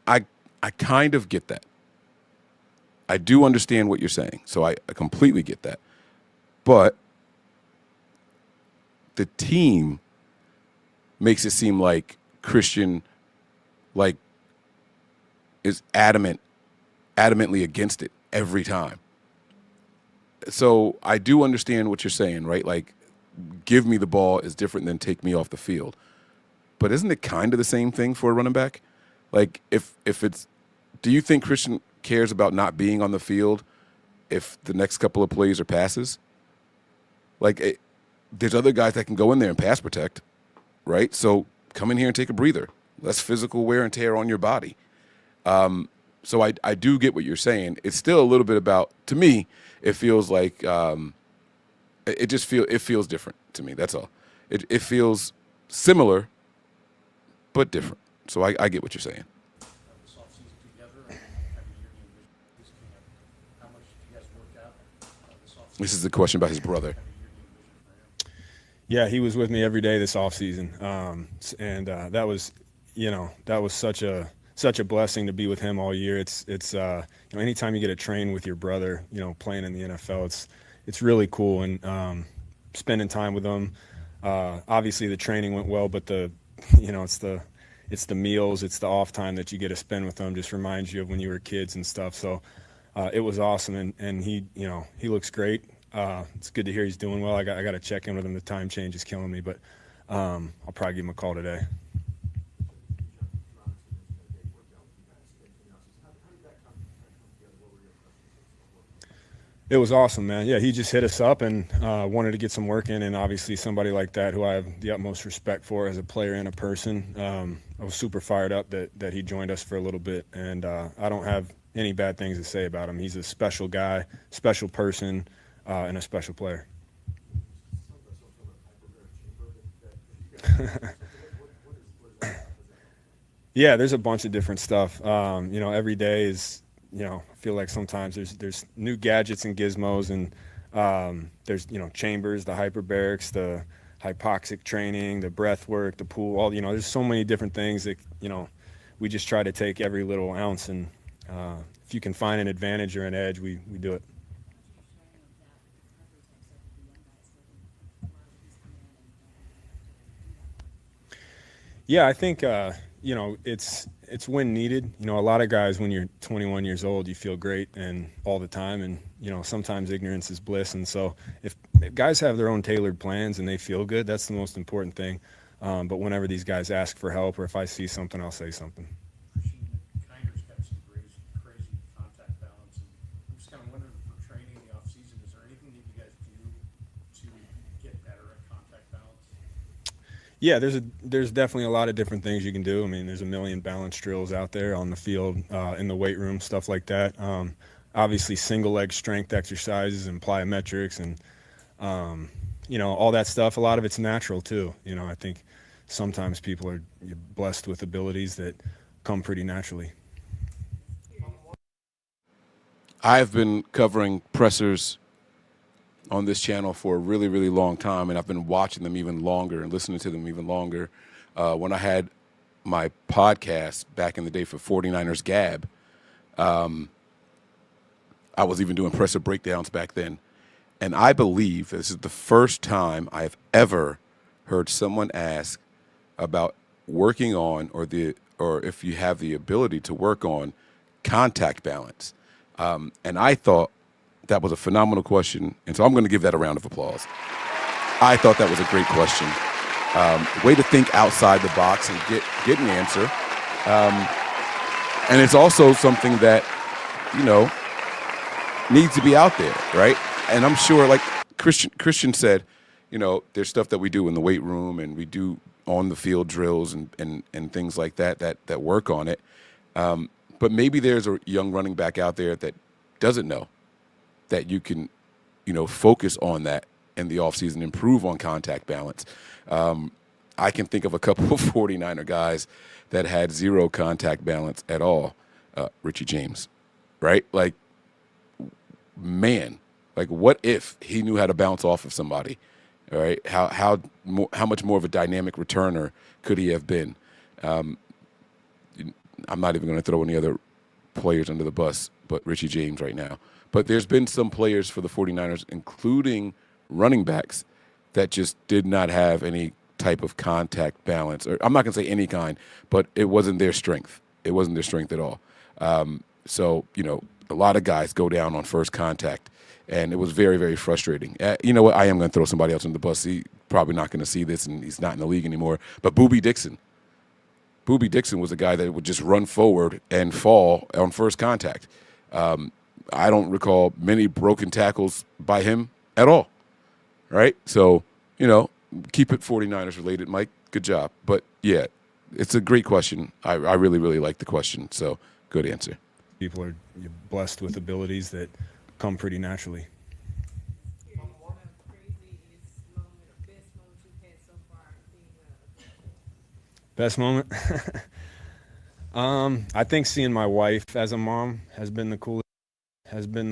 G: I kind of get that. I do understand what you're saying, so I completely get that. But the team makes it seem like Christian, is adamantly against it every time. So I do understand what you're saying, right? Like, give me the ball is different than take me off the field. But isn't it kind of the same thing for a running back? Like, if it's, do you think Christian cares about not being on the field if the next couple of plays are passes? Like, there's other guys that can go in there and pass protect, right? So come in here and take a breather. Less physical wear and tear on your body. So I do get what you're saying. It's still a little bit about, to me, it feels like it feels different to me. That's all. It feels similar, but different. So I get what you're saying. This is the question about his brother.
T: Yeah, he was with me every day this offseason. And that was such a blessing to be with him all year. It's anytime you get to train with your brother, playing in the NFL, it's really cool. And spending time with them, obviously the training went well, but it's the meals, it's the off time that you get to spend with them. Just reminds you of when you were kids and stuff. So it was awesome, and he looks great. It's good to hear he's doing well. I got to check in with him. The time change is killing me, but I'll probably give him a call today. It was awesome, man. Yeah, he just hit us up and wanted to get some work in, and obviously somebody like that who I have the utmost respect for as a player and a person. I was super fired up that he joined us for a little bit, and I don't have any bad things to say about him. He's a special guy, special person, and a special player. Yeah, there's a bunch of different stuff. Every day is, I feel like sometimes there's new gadgets and gizmos, and there's, chambers, the hyperbarics, the hypoxic training, the breath work, the pool, all, there's so many different things that, we just try to take every little ounce, and if you can find an advantage or an edge, we do it. Yeah, I think, it's when needed. A lot of guys, when you're 21 years old, you feel great and all the time. And, sometimes ignorance is bliss. And so if guys have their own tailored plans and they feel good, that's the most important thing. But whenever these guys ask for help, or if I see something, I'll say something.
S: Kinder's got some crazy contact balance. And I'm just kind of wondering, for training in the off season, is there anything that you guys do to get better at contact balance?
T: Yeah, there's definitely a lot of different things you can do. I mean, there's a million balance drills out there on the field, in the weight room, stuff like that. Obviously, single leg strength exercises and plyometrics and, all that stuff. A lot of it's natural too. I think sometimes people are blessed with abilities that come pretty naturally.
G: I've been covering pressers on this channel for a really, really long time, and I've been watching them even longer and listening to them even longer. When I had my podcast back in the day for 49ers Gab, I was even doing presser breakdowns back then. And I believe this is the first time I've ever heard someone ask about working on, or if you have the ability to work on, contact balance. And I thought that was a phenomenal question, and so I'm going to give that a round of applause. I thought that was a great question. Way to think outside the box and get an answer. And it's also something that, needs to be out there, right? And I'm sure, like Christian said, there's stuff that we do in the weight room and we do on the field drills and things like that work on it. But maybe there's a young running back out there that doesn't know that you can, focus on that in the offseason, improve on contact balance. I can think of a couple of 49er guys that had zero contact balance at all. Richie James, right? Like, man, like what if he knew how to bounce off of somebody, all right? How much more of a dynamic returner could he have been? I'm not even going to throw any other players under the bus but Richie James right now. But there's been some players for the 49ers, including running backs, that just did not have any type of contact balance. Or I'm not going to say any kind, but it wasn't their strength. It wasn't their strength at all. So, a lot of guys go down on first contact, and it was very, very frustrating. You know what? I am going to throw somebody else in the bus. He's probably not going to see this, and he's not in the league anymore. But Boobie Dixon. Boobie Dixon was a guy that would just run forward and fall on first contact. I don't recall many broken tackles by him at all, right? So, keep it 49ers related, Mike. Good job. But, yeah, it's a great question. I really, really like the question, so good answer.
T: People are blessed with abilities that come pretty naturally. Best moment? I think seeing my wife as a mom has been the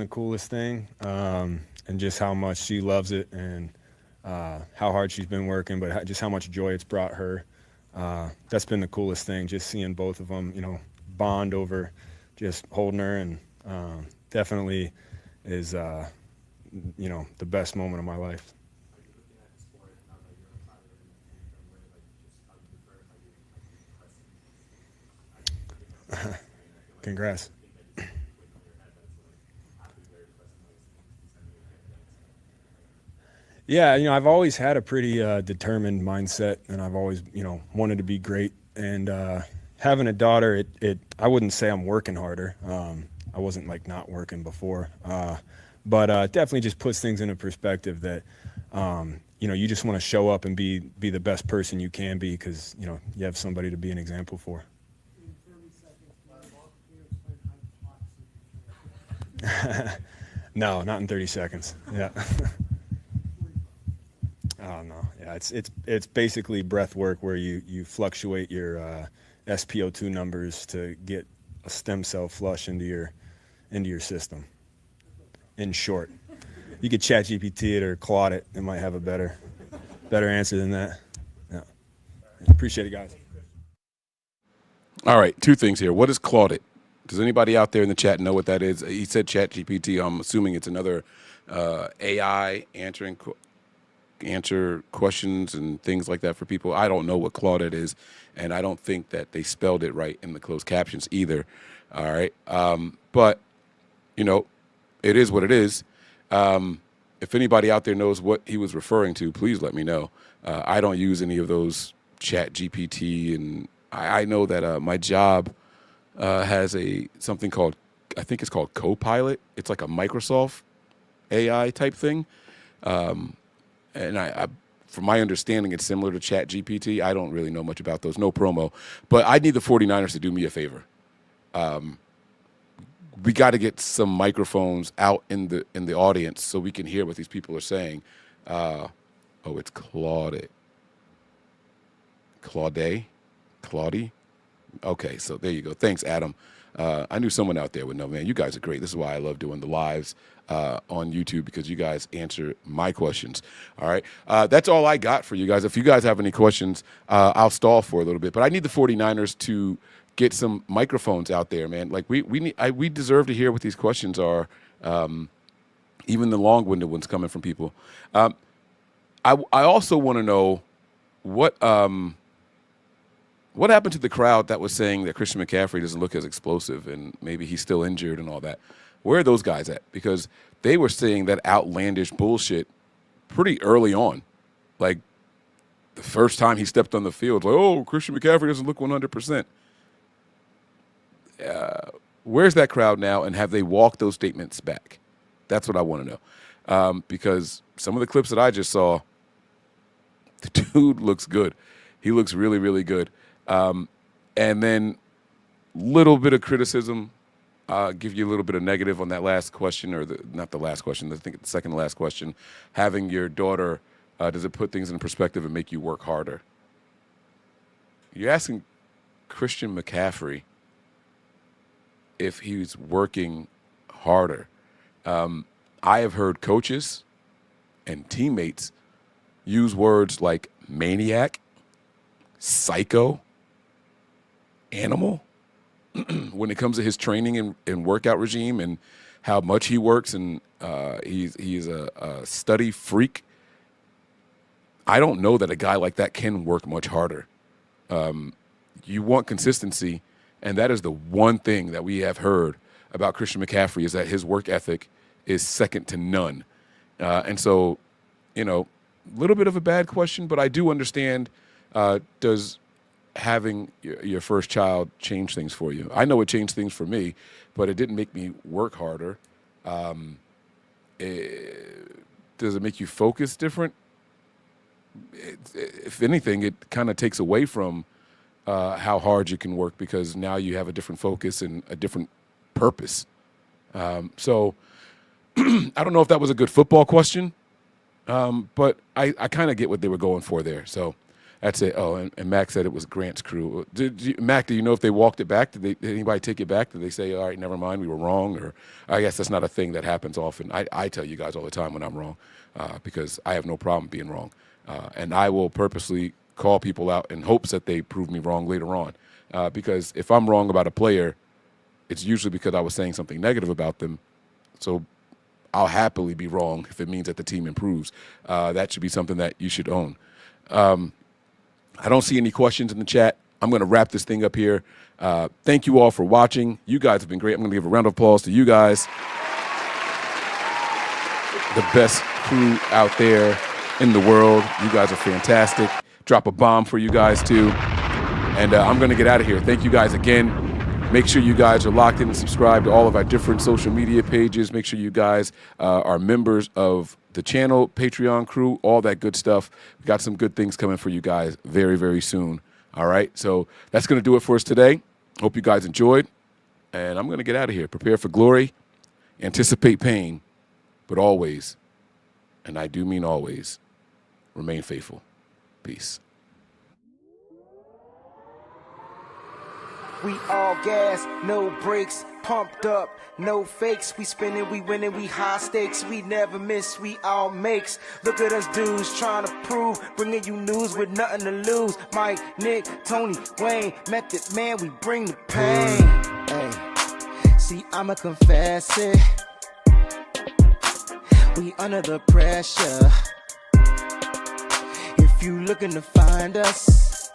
T: coolest thing, and just how much she loves it, and how hard she's been working, but just how much joy it's brought her. That's been the coolest thing, just seeing both of them, bond over just holding her, and definitely is the best moment of my life. Congrats. Yeah, I've always had a pretty determined mindset, and I've always, wanted to be great. And having a daughter, I wouldn't say I'm working harder. I wasn't like not working before, but definitely just puts things into perspective that, you just want to show up and be the best person you can be because, you have somebody to be an example for. No, not in 30 seconds. Yeah. Oh no, yeah, it's basically breath work where you fluctuate your SpO2 numbers to get a stem cell flush into your system. In short, you could chat GPT it or Claude it. It might have a better answer than that. Yeah, appreciate it, guys.
G: All right, two things here. What is Claude it? Does anybody out there in the chat know what that is? He said chat GPT. I'm assuming it's another AI answer questions and things like that for people. I don't know what Claudette is, and I don't think that they spelled it right in the closed captions either. All right. But, it is what it is. If anybody out there knows what he was referring to, please let me know. I don't use any of those chat GPT, and I know that my job has something called, I think it's called Copilot. It's like a Microsoft AI type thing. And I, from my understanding, it's similar to Chat GPT. I don't really know much about those. No promo. But I need the 49ers to do me a favor. We got to get some microphones out in the audience so we can hear what these people are saying. It's Claude. Claudie? Okay, so there you go. Thanks, Adam. I knew someone out there would know, man. You guys are great. This is why I love doing the lives on YouTube, because you guys answer my questions. All right. That's all I got for you guys. If you guys have any questions, I'll stall for a little bit. But I need the 49ers to get some microphones out there, man. Like we deserve to hear what these questions are, even the long-winded ones coming from people. I also want to know what happened to the crowd that was saying that Christian McCaffrey doesn't look as explosive and maybe he's still injured and all that? Where are those guys at? Because they were saying that outlandish bullshit pretty early on. Like the first time he stepped on the field, like, oh, Christian McCaffrey doesn't look 100%. Where's that crowd now, and have they walked those statements back? That's what I want to know. Because some of the clips that I just saw, the dude looks good. He looks really, really good. And then little bit of criticism, give you a little bit of negative on that last question, or not the last question, I think the second to last question. Having your daughter, does it put things in perspective and make you work harder? You're asking Christian McCaffrey if he's working harder. I have heard coaches and teammates use words like maniac, psycho, animal when it comes to his training and workout regime and how much he works, and he's a study freak. I don't know that a guy like that can work much harder. You want consistency, and that is the one thing that we have heard about Christian McCaffrey, is that his work ethic is second to none. And so, a little bit of a bad question, but I do understand, does having your first child change things for you? I know it changed things for me, but it didn't make me work harder. Does it make you focus different? If anything, it kind of takes away from how hard you can work, because now you have a different focus and a different purpose. So I don't know if that was a good football question, but I kind of get what they were going for there. So that's it. Oh, and Mac said it was Grant's crew. Mac, do you know if they walked it back? Did anybody take it back? Did they say, all right, never mind, we were wrong? Or I guess that's not a thing that happens often. I tell you guys all the time when I'm wrong, because I have no problem being wrong. And I will purposely call people out in hopes that they prove me wrong later on. Because if I'm wrong about a player, it's usually because I was saying something negative about them. So I'll happily be wrong if it means that the team improves. That should be something that you should own. I don't see any questions in the chat. I'm going to wrap this thing up here. Thank you all for watching. You guys have been great. I'm going to give a round of applause to you guys. The best crew out there in the world. You guys are fantastic. Drop a bomb for you guys, too. And I'm going to get out of here. Thank you guys again. Make sure you guys are locked in and subscribed to all of our different social media pages. Make sure you guys are members of the channel, Patreon crew, all that good stuff. We got some good things coming for you guys very, very soon. All right, so that's going to do it for us today. Hope you guys enjoyed, and I'm going to get out of here. Prepare for glory, anticipate pain, but always, and I do mean always, remain faithful. Peace.
U: We all gas, no brakes, pumped up, no fakes. We spinning, we winning, we high stakes. We never miss, we all makes. Look at us dudes trying to prove, bringing you news with nothing to lose. Mike, Nick, Tony, Wayne, Method Man, we bring the pain. Hey, see, I'ma confess it. We under the pressure. If you looking to find us,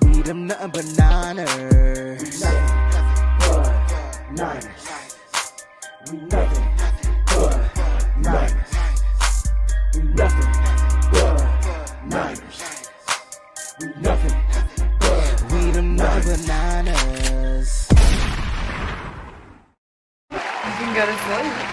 U: we them nothing but Niners. Niners. We nothing but Niners. We nothing but Niners. We nothing but we them nothing but Niners.
J: You can go to sleep.